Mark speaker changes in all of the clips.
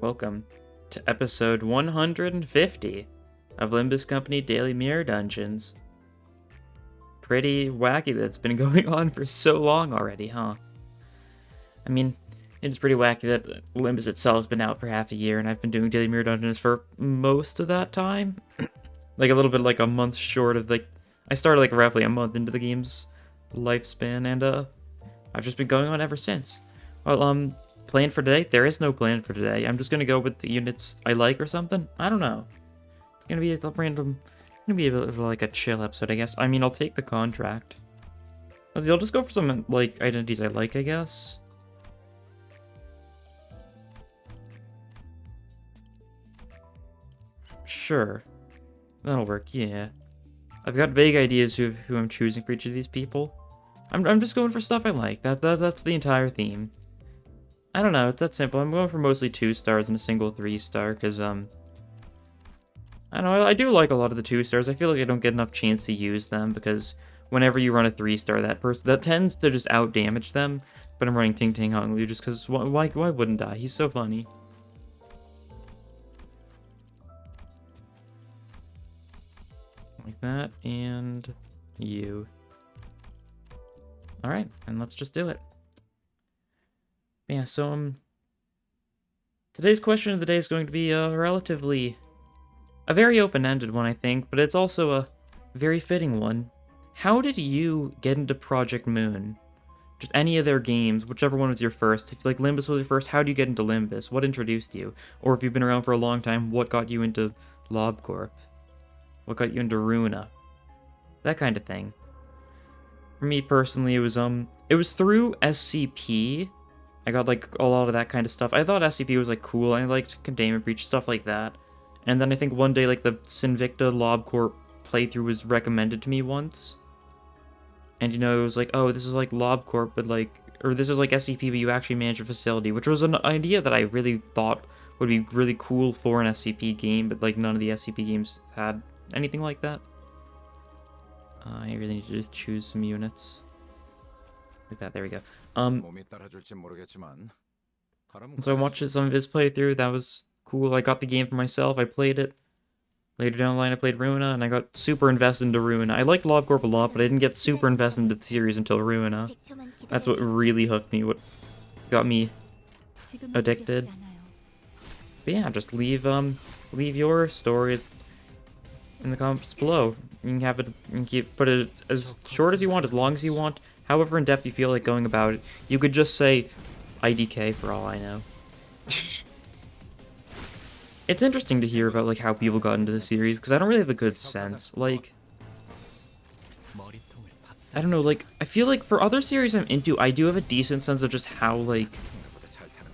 Speaker 1: Welcome to episode 150 of Limbus Company Daily Mirror Dungeons. Pretty wacky that's been going on for so long already, huh? I mean, it's pretty wacky that Limbus itself has been out for half a year, and I've been doing Daily Mirror Dungeons for most of that time. Like a little bit like a month short of I started like roughly a month into the game's lifespan, and I've just been going on ever since. Well, plan for today? There is no plan for today. I'm just gonna go with the units I like or something. I don't know. It's gonna be a random, gonna be a bit of like a chill episode, I guess. I mean, I'll take the contract. I'll just go for some like identities I like, I guess. Sure, that'll work. Yeah, I've got vague ideas who I'm choosing for each of these people. I'm just going for stuff I like. That's the entire theme. I don't know, it's that simple. I'm going for mostly 2 stars and a single 3-star, because, I don't know, I do like a lot of the 2 stars. I feel like I don't get enough chance to use them, because whenever you run a 3-star, that tends to just out-damage them, but I'm running Ting Ting Hung Liu just because, why wouldn't I? He's so funny. Like that, and you. Alright, and let's just do it. Yeah, so, today's question of the day is going to be a very open-ended one, I think, but it's also a very fitting one. How did you get into Project Moon? Just any of their games, whichever one was your first. If, like, Limbus was your first, how did you get into Limbus? What introduced you? Or if you've been around for a long time, what got you into Lob Corp? What got you into Runa? That kind of thing. For me, personally, it was through SCP. I got, like, a lot of that kind of stuff. I thought SCP was, like, cool. I liked Containment Breach, stuff like that. And then I think one day, like, the Sinvicta Lob Corp playthrough was recommended to me once. And, you know, it was like, oh, this is, like, Lob Corp, but, like... Or this is, like, SCP, but you actually manage a facility. Which was an idea that I really thought would be really cool for an SCP game, but, like, none of the SCP games had anything like that. I really need to just choose some units. Like that, there we go. So I watched some of his playthrough, that was cool. I got the game for myself, I played it. Later down the line I played Runa, and I got super invested into Runa. I liked Lob Corp a lot, but I didn't get super invested into the series until Runa. That's what really hooked me, what got me addicted. But yeah, just leave your stories in the comments below. You can have it, you can put it as short as you want, as long as you want. However in depth you feel like going about it. You could just say IDK for all I know. It's interesting to hear about like how people got into the series, because I don't really have a good sense. Like, I don't know, like, I feel like for other series I'm into, I do have a decent sense of just how, like,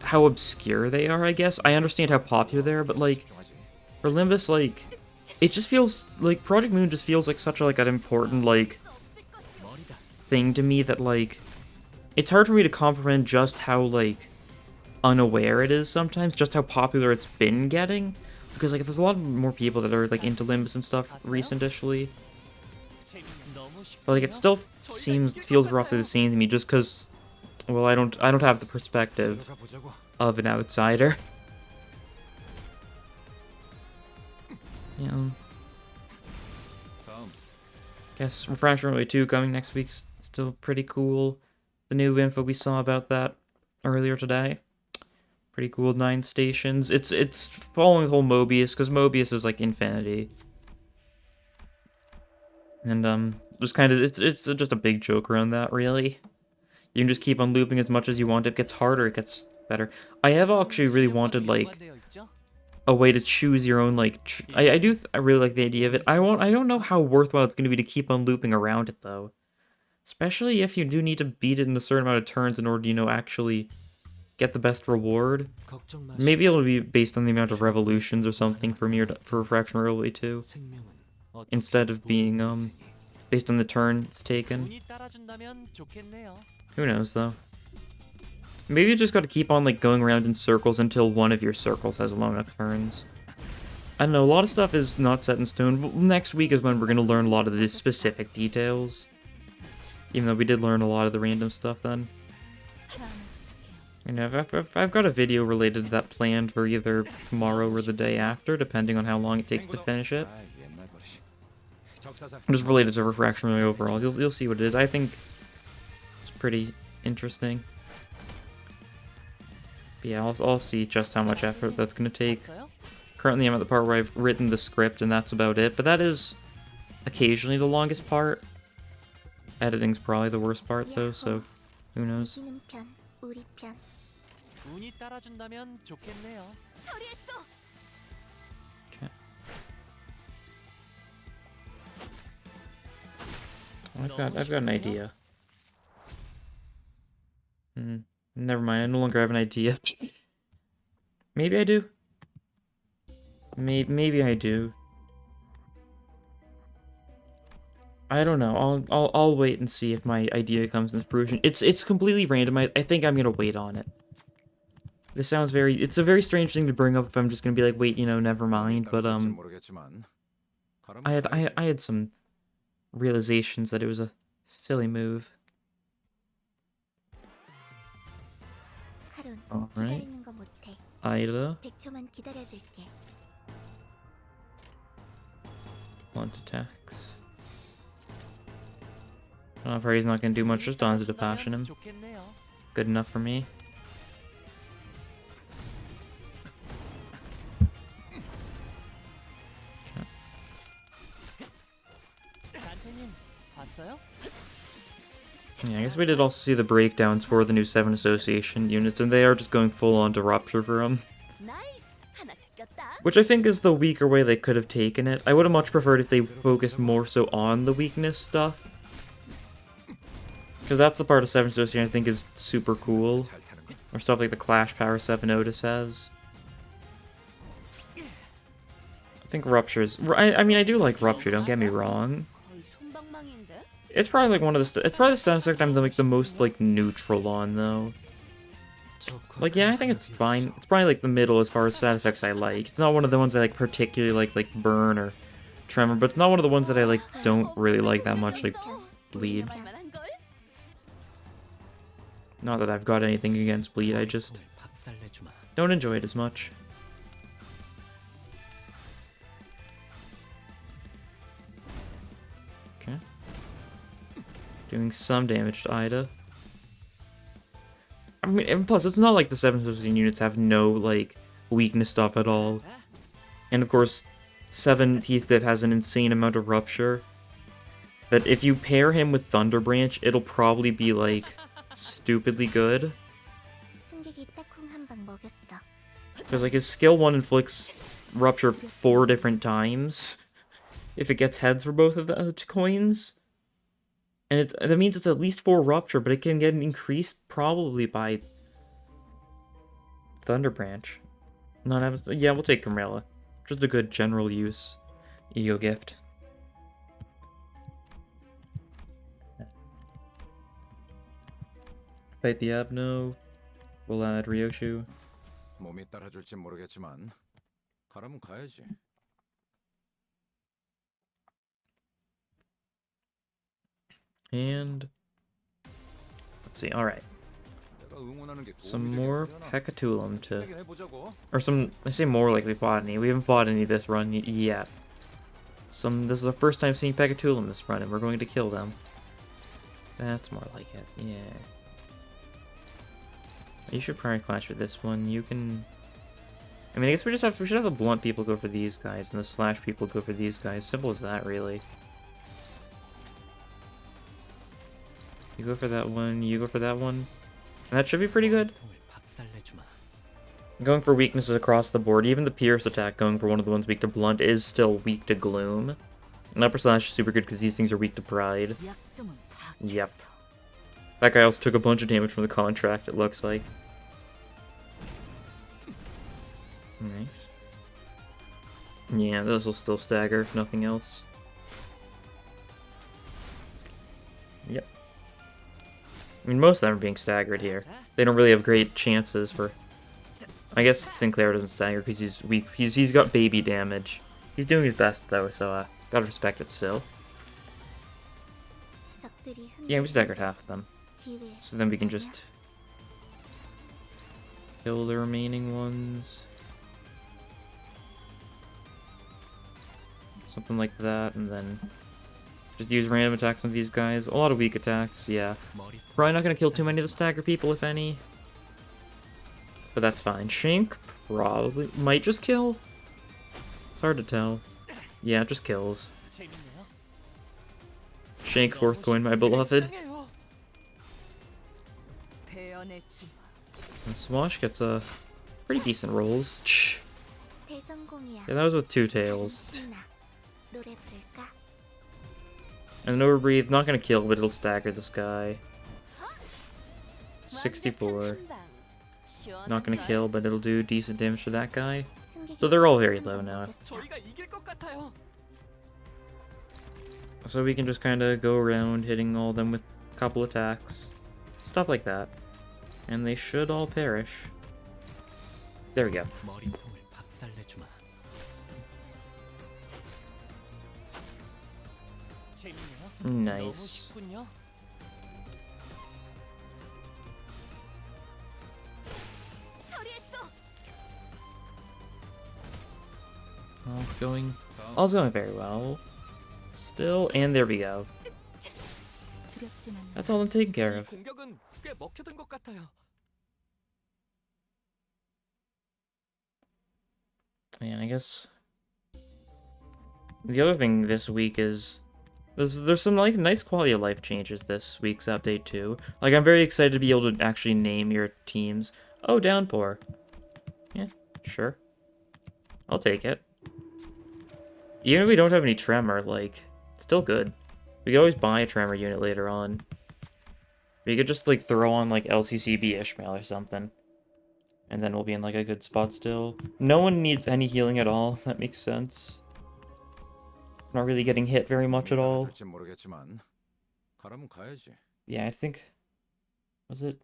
Speaker 1: how obscure they are, I guess. I understand how popular they are, but like, for Limbus, like, it just feels, like, Project Moon just feels like such a, like, an important, like, thing to me that, like, it's hard for me to comprehend just how, like, unaware it is sometimes, just how popular it's been getting. Because, like, there's a lot more people that are, like, into Limbus and stuff recentishly. But, like, it still feels roughly the same to me just because, well, I don't have the perspective of an outsider. Yeah. Guess Refraction Relay 2 coming next week's still pretty cool. The new info we saw about that earlier today. Pretty cool, 9 stations. It's following the whole Mobius, because Mobius is like infinity. And just kind of it's just a big joke around that, really. You can just keep on looping as much as you want. It gets harder, it gets better. I have actually really wanted like a way to choose your own, like, I really like the idea of it. I don't know how worthwhile it's going to be to keep on looping around it, though. Especially if you do need to beat it in a certain amount of turns in order to, you know, actually get the best reward. Maybe it'll be based on the amount of revolutions or something for Refraction Railway 2. Instead of being, based on the turn it's taken. Who knows, though. Maybe you just gotta keep on, like, going around in circles until one of your circles has long enough turns. I don't know, a lot of stuff is not set in stone. Next week is when we're gonna learn a lot of the specific details. Even though we did learn a lot of the random stuff then. And I've got a video related to that planned for either tomorrow or the day after, depending on how long it takes to finish it. Just related to refraction overall. You'll see what it is. I think it's pretty interesting. But yeah, I'll see just how much effort that's going to take. Currently, I'm at the part where I've written the script, and that's about it. But that is occasionally the longest part. Editing's probably the worst part, though, so who knows. Okay. I've got an idea. Never mind, I no longer have an idea. Maybe I do. Maybe I do. I don't know. I'll wait and see if my idea comes into fruition. It's completely randomized. I think I'm gonna wait on it. This sounds it's a very strange thing to bring up if I'm just gonna be like, wait, you know, never mind. But I had some realizations that it was a silly move. Alright. Ida. Blunt attacks. I've heard he's not going to do much, just Donza to passion him. Good enough for me. Yeah, I guess we did also see the breakdowns for the new 7 association units, and they are just going full on to Rupture for them. Which I think is the weaker way they could have taken it. I would have much preferred if they focused more so on the weakness stuff. Because that's the part of 7 association I think is super cool. Or stuff like the Clash Power 7 Otis has. I think Rupture is... I mean, I do like Rupture, don't get me wrong. It's probably like one of the... It's probably the stat effect I'm like the most like neutral on, though. Like, yeah, I think it's fine. It's probably like the middle as far as stat effects I like. It's not one of the ones I like particularly like Burn or Tremor, but it's not one of the ones that I like don't really like that much, like Bleed. Not that I've got anything against Bleed, I just don't enjoy it as much. Okay. Doing some damage to Ida. I mean, and plus, it's not like the 7 association units have no, like, weakness stuff at all. And of course, 7 Heathcliff has an insane amount of Rupture. That if you pair him with Thunder Branch, it'll probably be, like, stupidly good. Because, like, his skill 1 inflicts Rupture 4 different times. If it gets heads for both of the coins. And that means it's at least 4 Rupture, but it can get increased probably by Thunder Branch. Yeah, we'll take Camilla. Just a good general use Ego gift. Fight the Abno. We'll add Ryoshu. 몸이 따라줄지 모르겠지만 가라면 가야지. And let's see. All right. Some more Pecatulum to, or some. I say more like we bought any. We haven't bought any this run yet. This is the first time seeing Pecatulum this run, and we're going to kill them. That's more like it. Yeah. You should probably clash with this one. You can. I mean, I guess we should have the blunt people go for these guys, and the slash people go for these guys. Simple as that, really. You go for that one, you go for that one. And that should be pretty good. Going for weaknesses across the board, even the Pierce attack going for one of the ones weak to Blunt is still weak to Gloom. And Upper Slash is super good because these things are weak to Pride. Yep. That guy also took a bunch of damage from the contract, it looks like. Nice. Yeah, those will still stagger, if nothing else. Yep. I mean, most of them are being staggered here. They don't really have great chances for... I guess Sinclair doesn't stagger because he's weak. He's got baby damage. He's doing his best, though, so gotta respect it still. Yeah, we staggered half of them. So then we can just Kill the remaining ones. Something like that, and then just use random attacks on these guys. A lot of weak attacks, yeah. Probably not gonna kill too many of the stagger people, if any. But that's fine. Shank probably might just kill. It's hard to tell. Yeah, it just kills. Shank, fourth coin, my beloved. And Swash gets a pretty decent rolls. Yeah, that was with 2 tails. And Overbreathe, not gonna kill, but it'll stagger this guy. 64. Not gonna kill, but it'll do decent damage to that guy. So they're all very low now. So we can just kind of go around hitting all of them with a couple attacks. Stuff like that. And they should all perish. There we go. Nice. All's going very well. Still, and there we go. That's all I'm taking care of. And I guess the other thing this week is there's some like nice quality of life changes this week's update too. Like I'm very excited to be able to actually name your teams. Oh, Downpour. Yeah, sure. I'll take it. Even if we don't have any Tremor, like, it's still good. We could always buy a Tremor unit later on. We could just like throw on like LCCB Ishmael or something. And then we'll be in like a good spot still. No one needs any healing at all. That makes sense. Not really getting hit very much at all. Yeah, I think... Was it?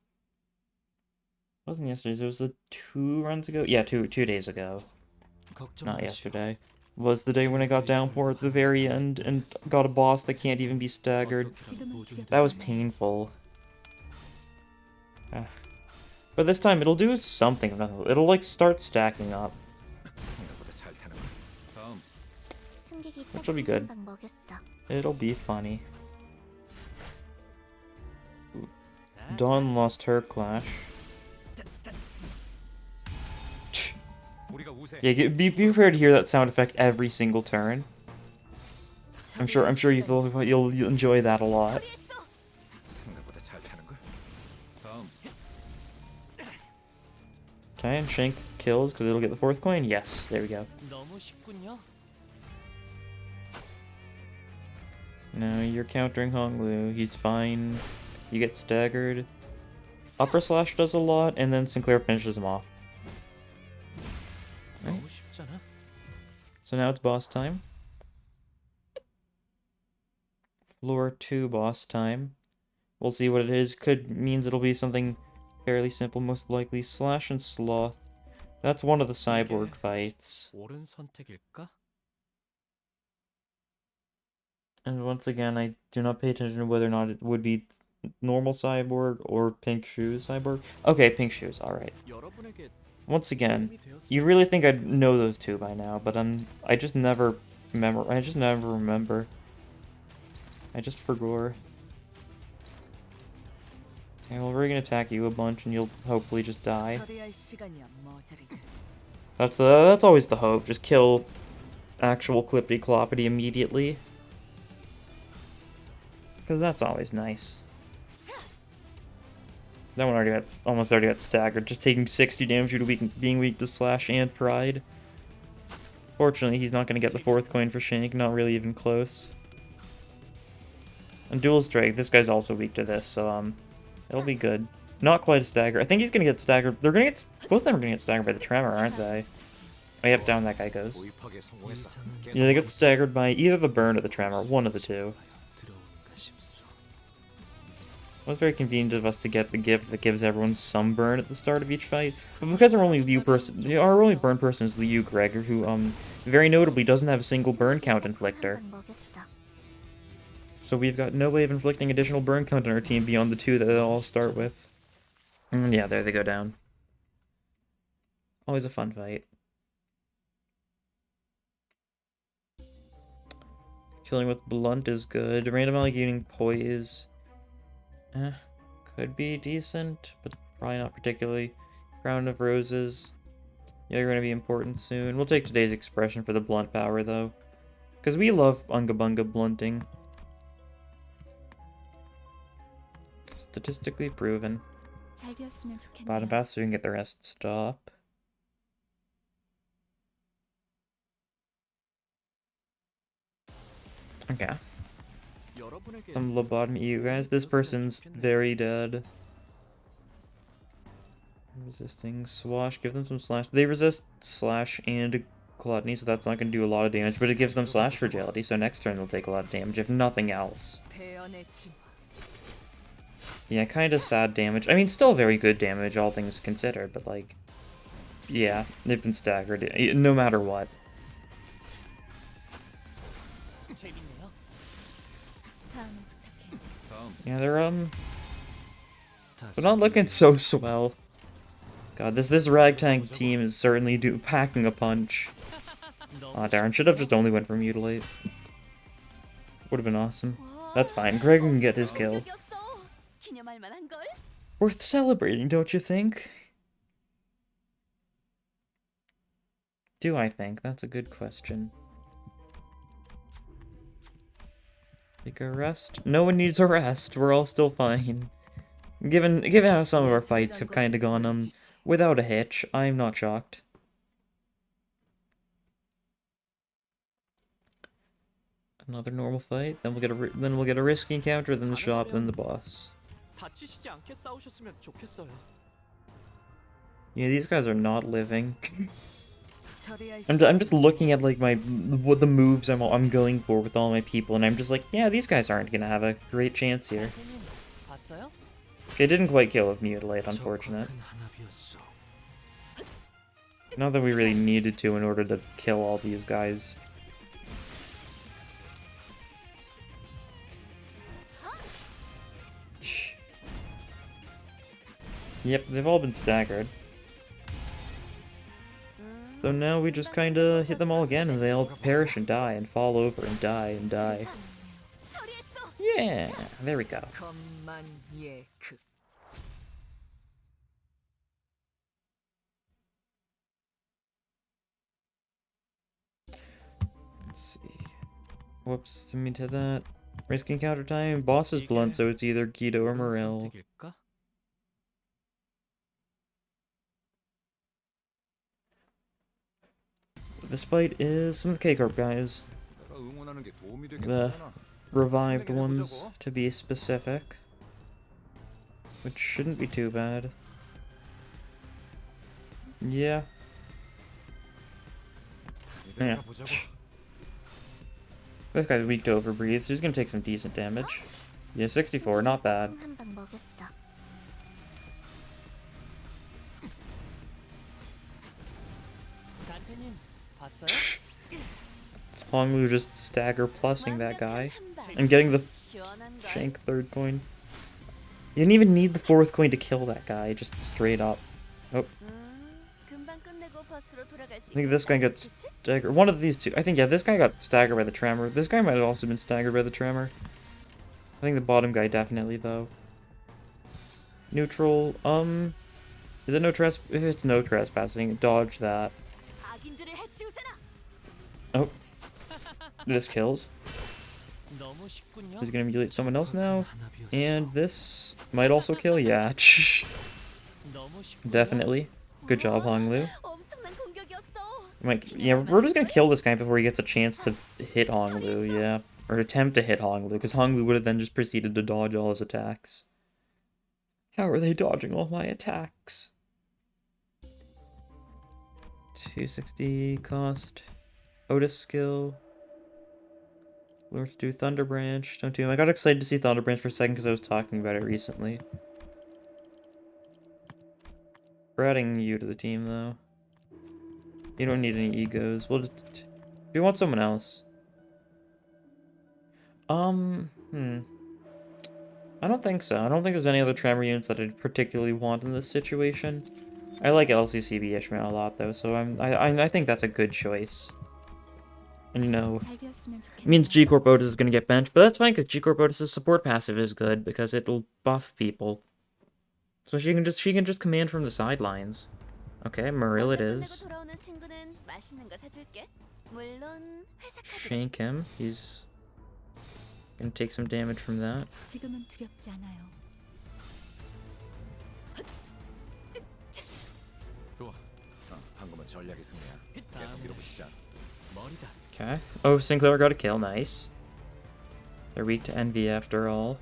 Speaker 1: Wasn't yesterday. It was the 2 runs ago? Yeah, two days ago. Not yesterday. Was the day when I got Downpour at the very end and got a boss that can't even be staggered. That was painful. But this time it'll do something. It'll like start stacking up. Which will be good. It'll be funny. Dawn lost her clash. Yeah, be prepared to hear that sound effect every single turn. I'm sure you'll enjoy that a lot. Okay, and Shank kills because it'll get the 4th coin. Yes, there we go. No, you're countering Honglu. He's fine. You get staggered. Upper Slash does a lot, and then Sinclair finishes him off. Right. So now it's boss time. Floor 2 boss time. We'll see what it is. Means it'll be something fairly simple, most likely. Slash and Sloth. That's one of the cyborg fights. And once again, I do not pay attention to whether or not it would be normal cyborg or pink shoes cyborg. Okay, pink shoes, alright. Once again, you really think I'd know those two by now, but I just never remember. I just forgot. Okay, well, we're gonna attack you a bunch, and you'll hopefully just die. That's always the hope. Just kill actual Clippity Cloppity immediately, because that's always nice. That one almost already got staggered, just taking 60 damage due to being weak to Slash and Pride. Fortunately, he's not going to get the 4th coin for Shank, not really even close. And Dual Strike, this guy's also weak to this, so it'll be good. Not quite a stagger. I think he's going to get staggered. Both of them are going to get staggered by the Tremor, aren't they? Oh, yep, down that guy goes. Yeah, they get staggered by either the Burn or the Tremor, one of the two. It was very convenient of us to get the gift that gives everyone some burn at the start of each fight. But because our only burn person is Liu Gregor, who very notably doesn't have a single burn count inflictor. So we've got no way of inflicting additional burn count on our team beyond the 2 that they'll all start with. And yeah, there they go down. Always a fun fight. Killing with blunt is good. Random alligating poise. Could be decent, but probably not particularly. Crown of Roses. Yeah, you're gonna be important soon. We'll take today's expression for the blunt power, though. Because we love Unga Bunga blunting. Statistically proven. Bottom path so you can get the rest stop. Okay. Some lobotomy you guys. This person's very dead. Resisting swash. Give them some slash. They resist slash and gluttony, so that's not going to do a lot of damage, but it gives them slash fragility, so next turn they'll take a lot of damage, if nothing else. Yeah, kind of sad damage. I mean, still very good damage, all things considered, but like... Yeah, they've been staggered, no matter what. Yeah, they're not looking so swell. God, this ragtag team is certainly packing a punch. Aw, Darren should have just only went for Mutilate. Would have been awesome. That's fine, Greg can get his kill. Worth celebrating, don't you think? Do I think? That's a good question. Take a rest? No one needs a rest. We're all still fine. Given how some of our fights have kind of gone without a hitch, I'm not shocked. Another normal fight. Then we'll get a risky encounter, then the shop, then the boss. Yeah, these guys are not living. I'm just looking at like what the moves I'm going for with all my people, and I'm just like, yeah, these guys aren't gonna have a great chance here. Okay, didn't quite kill with Mutilate, unfortunate. Not that we really needed to in order to kill all these guys. Yep, they've all been staggered. So now we just kinda hit them all again and they all perish and die and fall over and die and die. Yeah, there we go. Let's see. Whoops, didn't mean to hit that. Risk encounter time. Boss is blunt, so it's either Guido or Morel. This fight is some of the K-Corp guys. The revived ones, to be specific. Which shouldn't be too bad. Yeah. Yeah. This guy's weak to overbreathe, so he's gonna take some decent damage. Yeah, 64, not bad. Honglu just stagger plussing that guy. And getting the shank third coin. You didn't even need the fourth coin to kill that guy, just straight up. Oh. I think this guy got staggered. One of these two. I think, yeah, this guy got staggered by the tremor. This guy might have also been staggered by the tremor. I think the bottom guy definitely, though. Neutral. Is it no trespass? If it's no trespassing, dodge that. Oh. This kills. He's gonna mutilate someone else now. And this might also kill. Yeah. Definitely. Good job, Honglu. Yeah, we're just gonna kill this guy before he gets a chance to hit Honglu, yeah. Or attempt to hit Honglu, because Honglu would have then just proceeded to dodge all his attacks. How are they dodging all my attacks? 260 cost. Otis skill. Let's do Thunder Branch. Don't do him. I got excited to see Thunder Branch for a second because I was talking about it recently. We're adding you to the team, though. You don't need any egos. We'll just... We want someone else. I don't think so. I don't think there's any other Tremor units that I'd particularly want in this situation. I like LCCB Ishmael a lot though, so I think that's a good choice. And you know, it means G Corp Otis is gonna get benched, but that's fine because G Corp Otis' support passive is good because it'll buff people. So she can just command from the sidelines. Okay, Muriel it is. Shank him. He's gonna take some damage from that. Okay. Oh, Sinclair got a kill. Nice. They're weak to envy after all.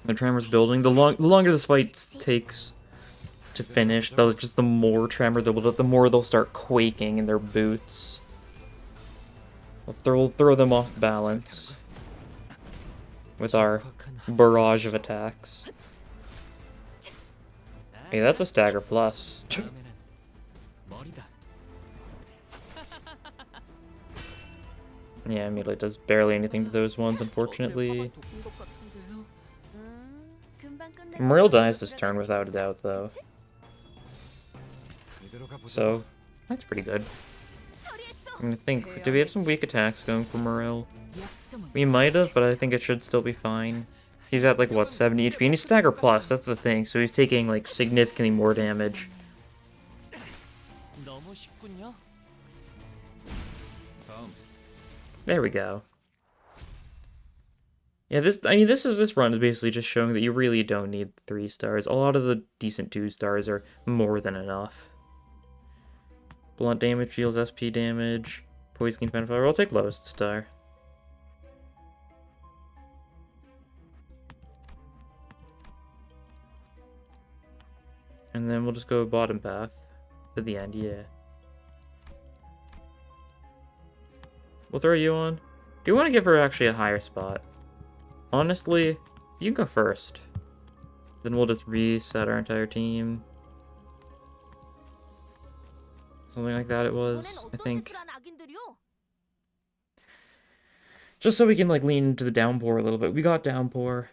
Speaker 1: The Tremor's building. The longer this fight takes to finish, though, just the more Tremor they'll build up, the more they'll start quaking in their boots. We'll throw them off balance with our barrage of attacks. Hey, that's a stagger plus. Yeah, Amelia does barely anything to those ones, unfortunately. Muriel dies this turn without a doubt, though. So, that's pretty good. I think, do we have some weak attacks going for Muriel? We might have, but I think it should still be fine. He's at, like, what, 70 HP? And he's stagger plus, that's the thing, so he's taking, like, significantly more damage. There we go. Yeah, this run is basically just showing that you really don't need 3 stars. A lot of the decent 2 stars are more than enough. Blunt damage deals SP damage. Poison Penfire. I'll take lowest star. And then we'll just go bottom path to the end, yeah. We'll throw you on. Do you want to give her actually a higher spot? Honestly, you can go first. Then we'll just reset our entire team. Something like that it was, I think. Just so we can, like, lean into the downpour a little bit. We got downpour.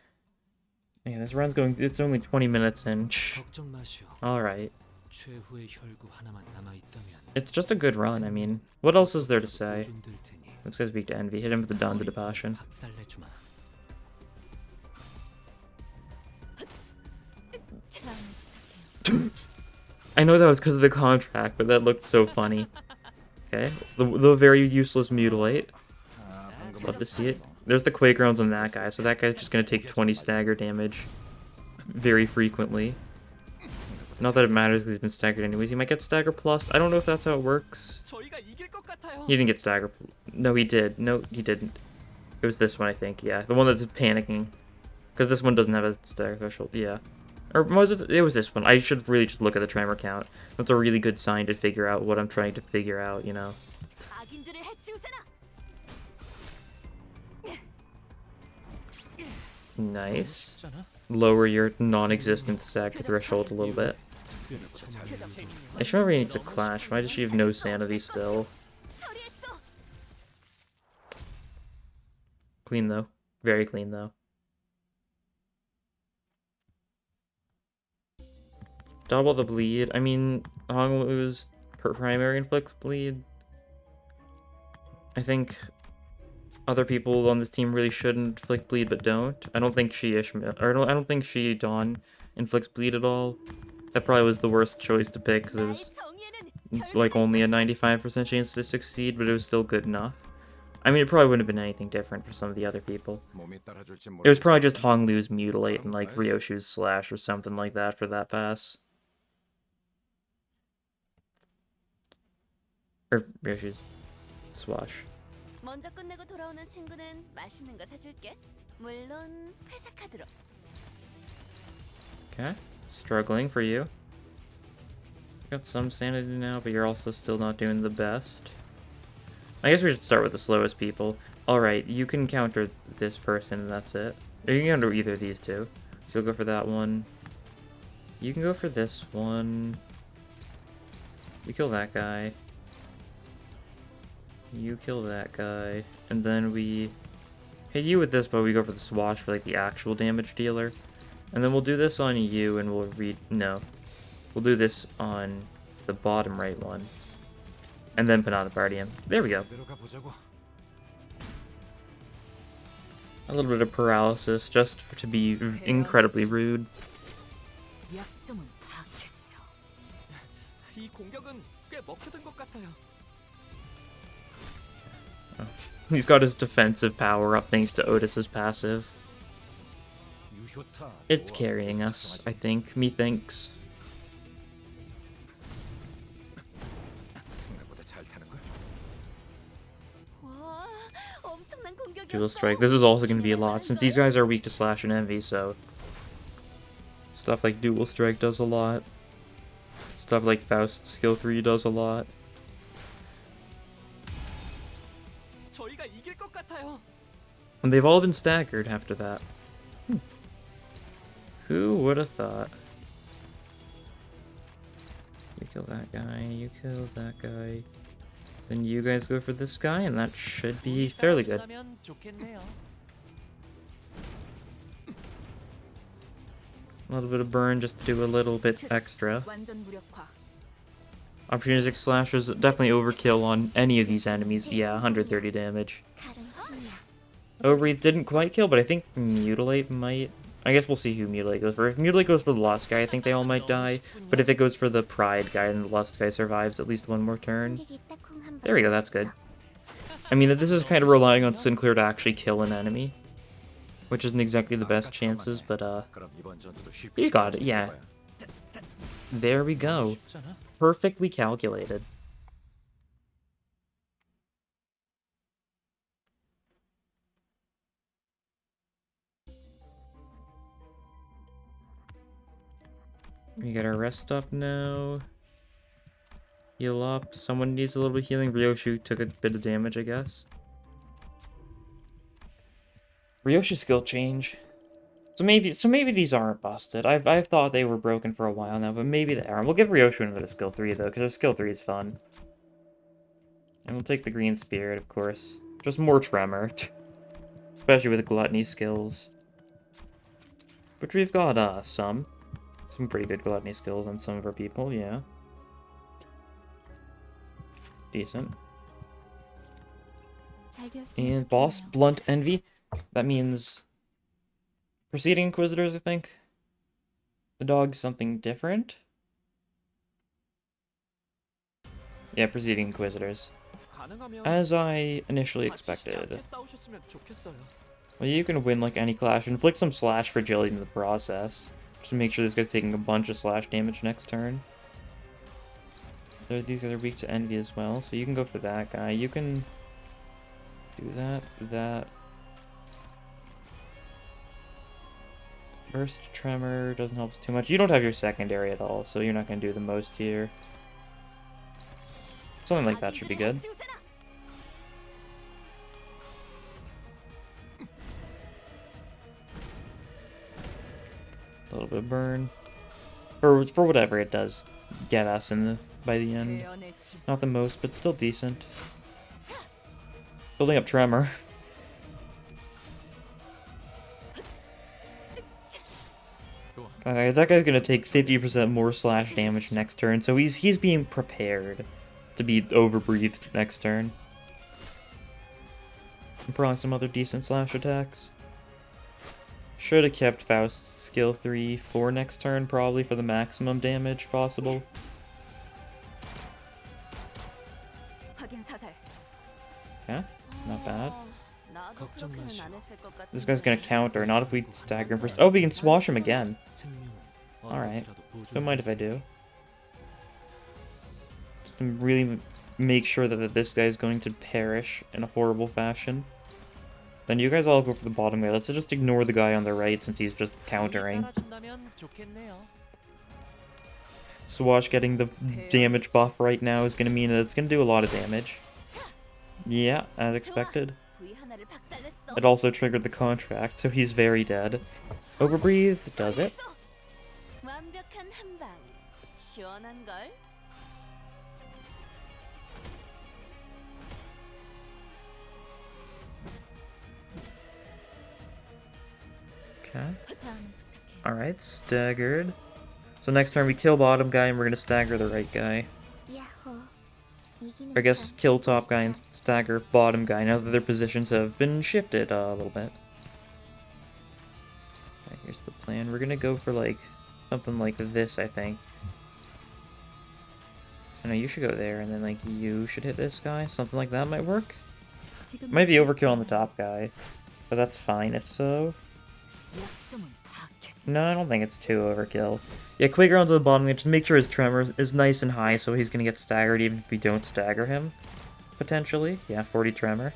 Speaker 1: Yeah, this run's going... It's only 20 minutes in. Alright. It's just a good run, I mean. What else is there to say? Let's go speak to Envy. Hit him with the Dawn to the Passion. I know that was because of the contract, but that looked so funny. Okay, the very useless Mutilate. Love to see it. There's the Quake rounds on that guy, so that guy's just going to take 20 stagger damage very frequently. Not that it matters because he's been staggered anyways. He might get stagger plus. I don't know if that's how it works. He didn't get stagger. No, he did. No, he didn't. It was this one, I think. Yeah, the one that's panicking. Because this one doesn't have a stagger threshold. Yeah. Or was it? It was this one. I should really just look at the Tremor count. That's a really good sign to figure out what I'm trying to figure out, you know. Nice. Lower your non-existent stagger threshold a little bit. I should remember he needs a clash. Why does she have no sanity still? Clean though. Very clean though. Double the bleed. I mean, Honglu's primary inflicts bleed. I think other people on this team really shouldn't inflict bleed, but don't. I don't think she Ishmael, or I don't think she Dawn inflicts bleed at all. That probably was the worst choice to pick because it was like only a 95% chance to succeed, but it was still good enough. I mean, it probably wouldn't have been anything different for some of the other people. It was probably just Honglu's Mutilate and like Ryoshu's Slash or something like that for that pass. Or Ryoshu's Swash. Okay, struggling for you. Got some sanity now, but you're also still not doing the best. I guess we should start with the slowest people. Alright, you can counter this person and that's it. Or you can counter either of these two. So you'll go for that one. You can go for this one. You kill that guy. You kill that guy. And then we hit you with this, but we go for the Swash for like the actual damage dealer. And then we'll do this on you, and we'll no. We'll do this on the bottom right one. And then Panada Party him. There we go. A little bit of paralysis, just to be incredibly rude. Oh. He's got his defensive power up thanks to Otis's passive. It's carrying us, I think. Methinks. Dual Strike. This is also going to be a lot, since these guys are weak to Slash and Envy, so... Stuff like Dual Strike does a lot. Stuff like Faust Skill 3 does a lot. And they've all been staggered after that. Who would have thought? You kill that guy, you kill that guy. Then you guys go for this guy, and that should be fairly good. A little bit of burn just to do a little bit extra. Opportunistic Slashers definitely overkill on any of these enemies. Yeah, 130 damage. Overbreathe didn't quite kill, but I think Mutilate might. I guess we'll see who Mutilate goes for. If Mutilate goes for the Lust guy, I think they all might die. But if it goes for the Pride guy, then the Lust guy survives at least one more turn. There we go, that's good. I mean, this is kind of relying on Sinclair to actually kill an enemy. Which isn't exactly the best chances, but you got it, yeah. There we go. Perfectly calculated. We get our rest up now. Heal up. Someone needs a little bit of healing. Ryoshu took a bit of damage, I guess. Ryoshu's skill change. So maybe these aren't busted. I've thought they were broken for a while now, but maybe they are. We'll give Ryoshu another skill 3 though, because her skill 3 is fun. And we'll take the green spirit, of course. Just more tremor. Especially with the gluttony skills. But we've got some pretty good gluttony skills on some of our people, yeah. Decent. And boss, Blunt Envy. That means Proceeding Inquisitors, I think. The dog's something different. Yeah, Proceeding Inquisitors. As I initially expected. Well, you can win like any clash. Inflict some slash fragility in the process. Just to make sure this guy's taking a bunch of slash damage next turn. These guys are weak to Envy as well, so you can go for that guy. You can do that. Burst Tremor doesn't help us too much. You don't have your secondary at all, so you're not going to do the most here. Something like that should be good. A little bit of burn. For whatever it does get us by the end. Not the most, but still decent. Building up Tremor. That guy's gonna take 50% more slash damage next turn, so he's being prepared to be overbreathed next turn. And probably some other decent slash attacks. Should have kept Faust's skill 3 for next turn, probably for the maximum damage possible. Yeah, not bad. This guy's gonna counter, not if we stagger him first. Oh, we can swash him again. Alright. Don't mind if I do. Just to really make sure that this guy's going to perish in a horrible fashion. Then you guys all go for the bottom guy. Let's just ignore the guy on the right since he's just countering. Swash getting the damage buff right now is going to mean that it's going to do a lot of damage. Yeah, as expected. It also triggered the contract, so he's very dead. Overbreathe does it. Okay. Alright, staggered. So next turn we kill bottom guy and we're gonna stagger the right guy. I guess kill top guy and stagger bottom guy now that their positions have been shifted a little bit. Okay, here's the plan. We're gonna go for like something like this, I think. I know you should go there, and then like you should hit this guy. Something like that might work. Might be overkill on the top guy, but that's fine if so. No, I don't think it's too overkill. Yeah, Quaker onto the bottom, just make sure his tremor is nice and high so he's gonna get staggered even if we don't stagger him. Potentially. Yeah, 40 tremor.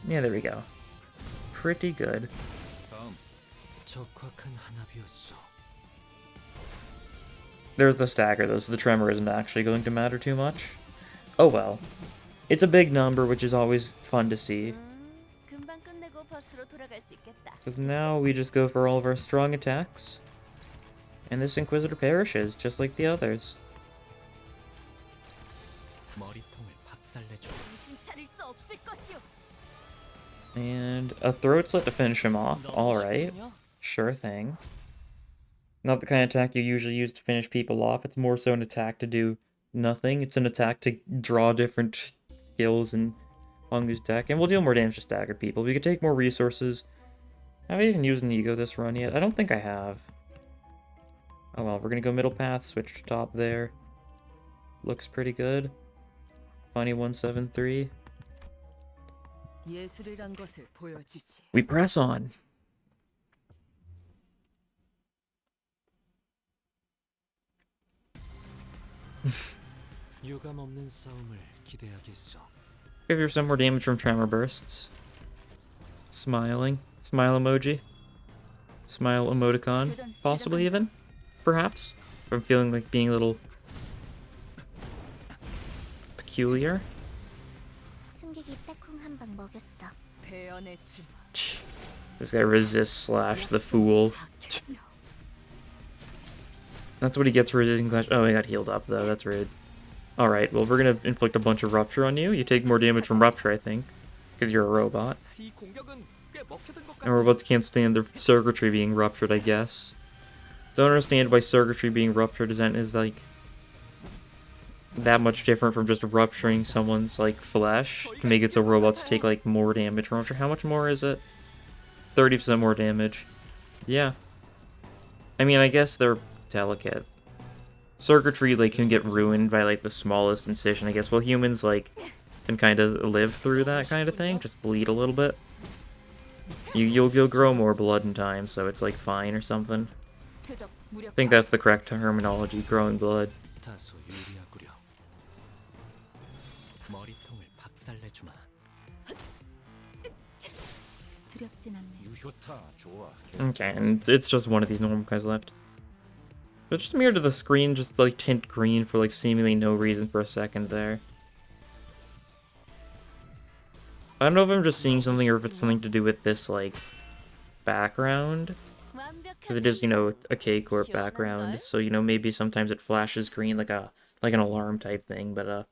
Speaker 1: Yeah, there we go. Pretty good. There's the stagger though, so the tremor isn't actually going to matter too much. Oh well. It's a big number, which is always fun to see. Because now we just go for all of our strong attacks. And this Inquisitor perishes, just like the others. And a throat slit to finish him off. Alright. Sure thing. Not the kind of attack you usually use to finish people off. It's more so an attack to do nothing. It's an attack to draw different skills and on this deck. And we'll deal more damage to staggered people. We could take more resources. Have I even used an ego this run yet? I don't think I have. Oh well, we're gonna go middle path, switch to top there. Looks pretty good. Funny 173. We press on. Give her some more damage from tremor bursts. Smiling. Smile emoji. Smile emoticon. Possibly even. Perhaps. I'm feeling like being a little peculiar. This guy resists slash the fool. That's what he gets for resisting slash. Oh, he got healed up though. That's rude. Alright, well we're gonna inflict a bunch of rupture on you. You take more damage from rupture, I think. Because you're a robot. And robots can't stand their circuitry being ruptured, I guess. Don't understand why circuitry being ruptured is like that much different from just rupturing someone's like flesh to make it so robots take like more damage from rupture. How much more is it? 30% more damage. Yeah. I mean, I guess they're delicate. Circuitry like can get ruined by like the smallest incision, I guess. Well, humans like can kind of live through that kind of thing, just bleed a little bit. You'll grow more blood in time, so it's like fine or something. I think that's the correct terminology, growing blood. Okay, and it's just one of these normal guys left. But just mirror to the screen, just like tint green for like seemingly no reason for a second there. I don't know if I'm just seeing something or if it's something to do with this like background. Because it is, you know, a K-Corp background, so you know maybe sometimes it flashes green like an alarm type thing, but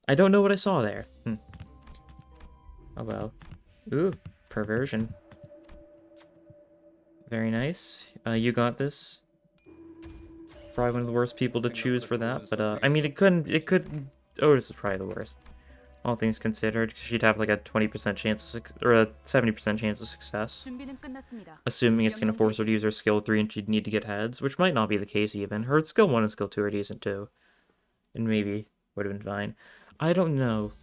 Speaker 1: I don't know what I saw there. Oh well. Ooh, perversion. Very nice. You got this. Probably one of the worst people to choose for that, but I mean it could. Oh, this is probably the worst. All things considered, she'd have like a 20% chance of or a 70% chance of success. Assuming it's gonna force her to use her skill 3 and she'd need to get heads, which might not be the case even. Her skill 1 and skill 2 are decent too. And maybe would have been fine. I don't know.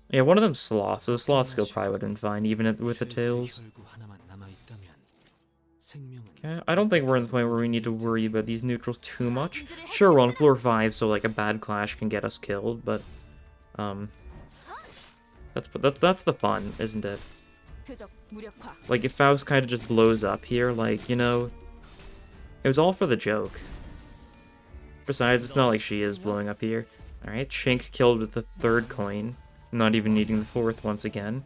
Speaker 1: Yeah, one of them's sloth, so the sloth skill probably would have been fine, even with the tails. Okay, I don't think we're in the point where we need to worry about these neutrals too much. Sure, we're on floor 5, so like a bad clash can get us killed, but that's the fun, isn't it? Like if Faust kind of just blows up here, like, you know, it was all for the joke. Besides, it's not like she is blowing up here. Alright, Shink killed with the 3rd coin, not even needing the 4th once again.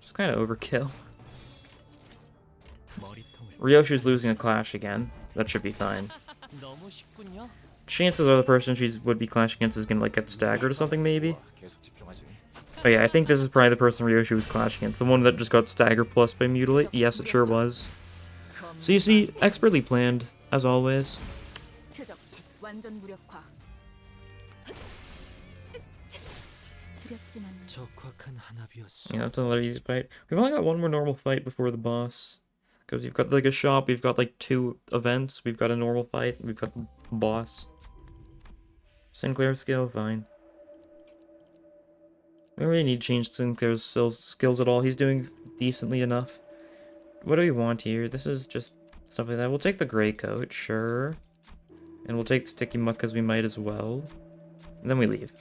Speaker 1: Just kind of overkill. Ryoshi's losing a clash again. That should be fine. Chances are the person she would be clashing against is gonna like get staggered or something maybe. Oh yeah, I think this is probably the person Ryoshi was clashing against. The one that just got stagger plus by Mutilate. Yes, it sure was. So you see, expertly planned, as always. Yeah, that's another easy fight. We've only got one more normal fight before the boss. Because we've got like a shop, we've got like 2 events, we've got a normal fight, we've got the boss. Sinclair's skill, fine. We don't really need to change Sinclair's skills at all. He's doing decently enough. What do we want here? This is just stuff like that. We'll take the gray coat, sure. And we'll take Sticky Muck because we might as well. And then we leave.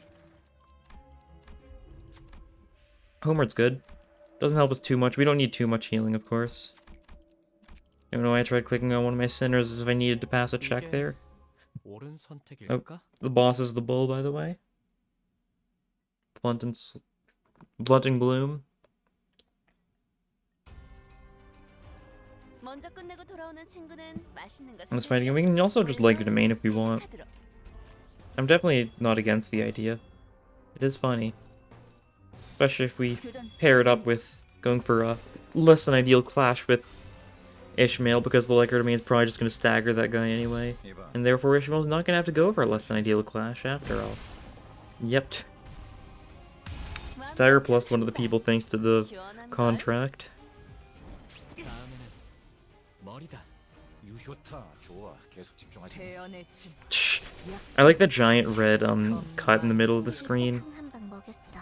Speaker 1: Homeward's good. Doesn't help us too much. We don't need too much healing, of course. I don't know why I tried clicking on one of my sinners as if I needed to pass a check there. Oh, the boss is the bull, by the way. Blunt and Gloom. Let's fight again. We can also just leg the domain if we want. I'm definitely not against the idea. It is funny. Especially if we pair it up with going for a less than ideal clash with Ishmael, because the Liker domain is probably just going to stagger that guy anyway. And therefore Ishmael's not going to have to go for a less than ideal clash after all. Yep. Stagger plus one of the people thanks to the contract. I like the giant red cut in the middle of the screen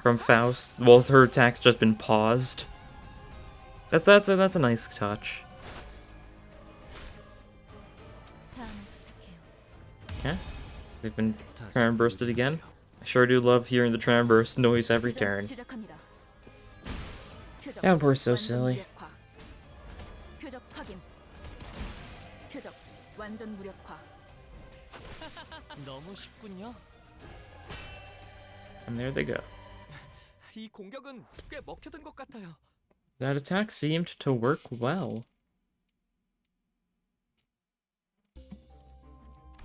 Speaker 1: from Faust. Well, her attack's just been paused. That's a nice touch. Okay, they've been tram bursted again. I sure do love hearing the tram burst noise every turn. Yeah, we're so silly. And there they go. That attack seemed to work well.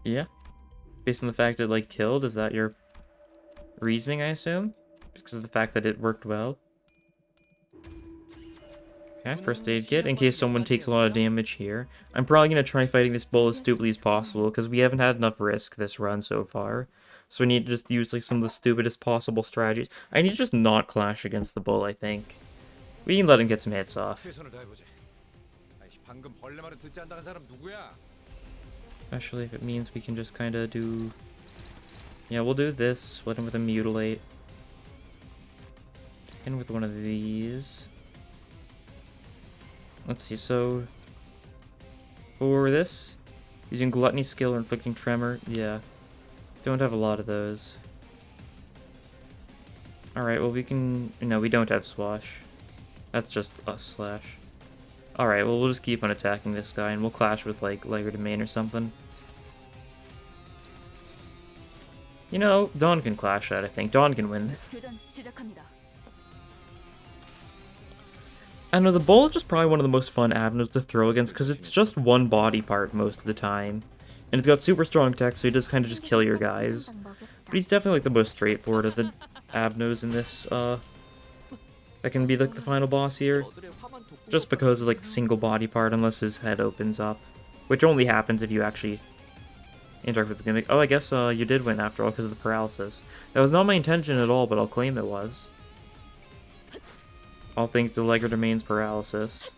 Speaker 1: Yeah. Based on the fact it, like, killed, is that your reasoning, I assume? Because of the fact that it worked well? Okay, first aid kit, in case someone takes a lot of damage here. I'm probably going to try fighting this bull as stupidly as possible, because we haven't had enough risk this run so far. So we need to just use, like, some of the stupidest possible strategies. I need to just not clash against the bull, I think. We can let him get some hits off. Especially if it means we can just kind of do... Yeah, we'll do this. Let him with a Mutilate. And with one of these. Let's see, so... For this, using Gluttony skill or Inflicting Tremor, yeah. Don't have a lot of those. Alright, well we can... No, we don't have Swash. That's just us slash. Alright, well we'll just keep on attacking this guy and we'll clash with, like, Liger Domain or something. You know, Dawn can clash that, I think. Dawn can win. I know, the bull is just probably one of the most fun avenues to throw against, because it's just one body part most of the time. And it's got super strong tech, so he does kind of just kill your guys. But he's definitely, like, the most straightforward of the avenues in this, that can be, like, the final boss here. Just because of, like, the single body part, unless his head opens up. Which only happens if you actually interact with the gimmick. Oh, I guess, you did win after all, because of the paralysis. That was not my intention at all, but I'll claim it was. All thanks to Liger Domain's paralysis.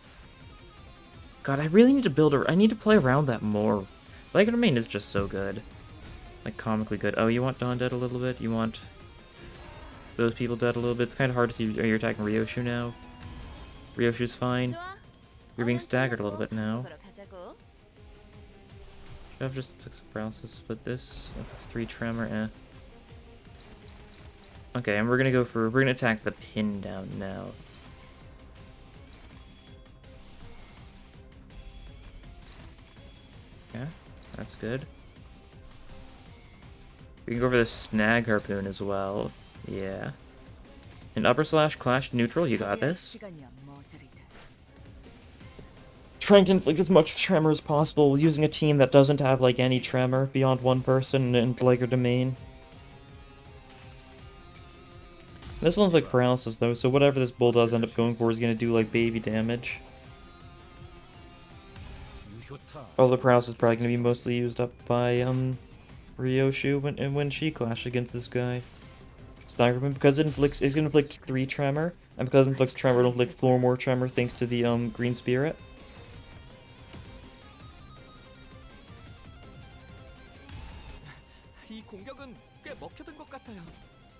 Speaker 1: God, I really need to build I need to play around that more. Liger Domain is just so good. Like, comically good. Oh, you want Dawn dead a little bit? You want those people dead a little bit? It's kind of hard to see. Oh, you're attacking Ryoshu now. Ryoshu's fine. You're being staggered a little bit now. Should have just fixed paralysis, split this. If it's 3 tremor, eh. Okay, and we're gonna attack the pin down now. Yeah, that's good. We can go for the snag harpoon as well. Yeah. And upper slash clash neutral, you got this. Trying to inflict as much tremor as possible using a team that doesn't have, like, any tremor beyond one person and Liger Domain. This one's like paralysis though, so whatever this bull does end up going for is gonna do like baby damage. Although paralysis is probably gonna be mostly used up by Ryoshu when she clashes against this guy. Staggerman, because it's gonna inflict 3 tremor, and because it inflicts tremor, it'll inflict 4 more tremor thanks to the green spirit.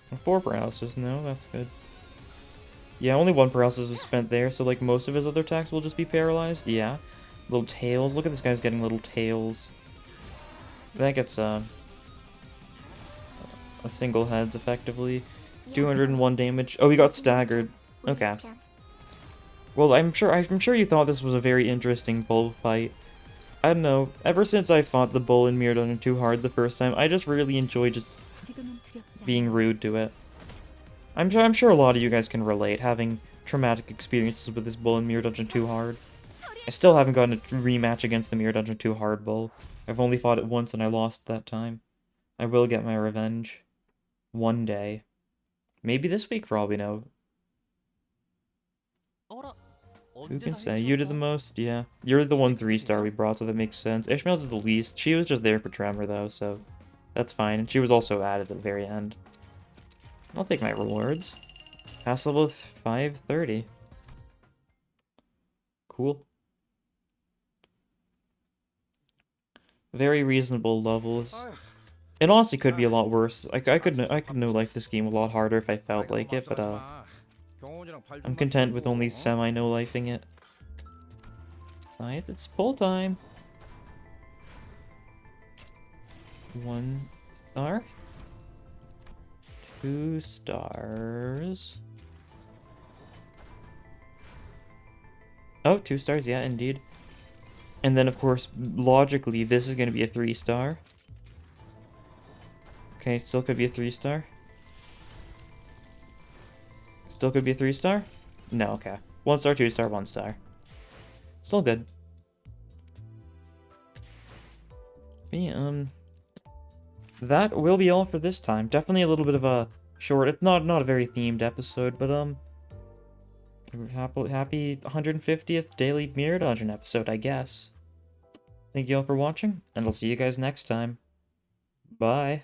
Speaker 1: And 4 paralysis, no, that's good. Yeah, only 1 paralysis was spent there, so like most of his other attacks will just be paralyzed. Yeah. Little tails. Look at this guy's getting little tails. That gets a single heads effectively. 201 damage. Oh, he got staggered. Okay. Well, I'm sure you thought this was a very interesting bull fight. I don't know. Ever since I fought the bull in Mirror Dungeon 2 hard the first time, I just really enjoy just being rude to it. I'm sure a lot of you guys can relate, having traumatic experiences with this bull in Mirror Dungeon 2 hard. I still haven't gotten a rematch against the Mirror Dungeon 2 hard bull. I've only fought it once and I lost that time. I will get my revenge. One day. Maybe this week for all we know. Who can say? You did the most? Yeah. You're the 1 3-star we brought, so that makes sense. Ishmael did the least. She was just there for Tremor, though, so that's fine. And she was also added at the very end. I'll take my rewards. Pass level 530. Cool. Very reasonable levels. It honestly could be a lot worse. I could no-life this game a lot harder if I felt like it, but I'm content with only semi-no-lifing it. Alright, it's pull time. 1 star. 2 stars. Oh, 2 stars, yeah, indeed. And then, of course, logically, this is going to be a 3-star. Okay, still could be a 3-star. Still could be a 3-star? No, okay. 1 star, 2 star, 1 star. Still good. But yeah, that will be all for this time. Definitely a little bit of a short, it's not a very themed episode, but happy 150th daily Mirror Dungeon episode, I guess. Thank you all for watching, and I'll see you guys next time. Bye.